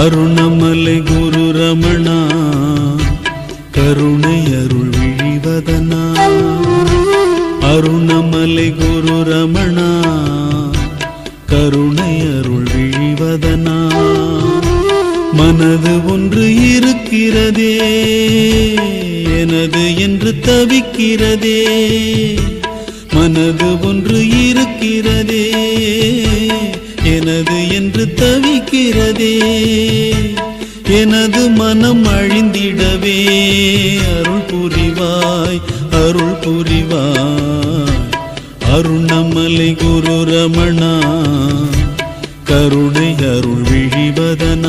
அருணமலை குரு ரமணா கருணை அருள் விழிவதனா. அருணமலை குரு ரமணா கருணை அருள் விழிவதனா. மனது ஒன்று இருக்கிறதே எனது என்று தவிக்கிறதே. மனது ஒன்று இருக்கிறதே எனது என்று தவிக்கிறதே. எனது மனம் அழிந்திடவே அருள் புரிவாய் அருள் புரிவாய். அருணமலை குரு ரமணா கருணை அருள் விழிவதனா.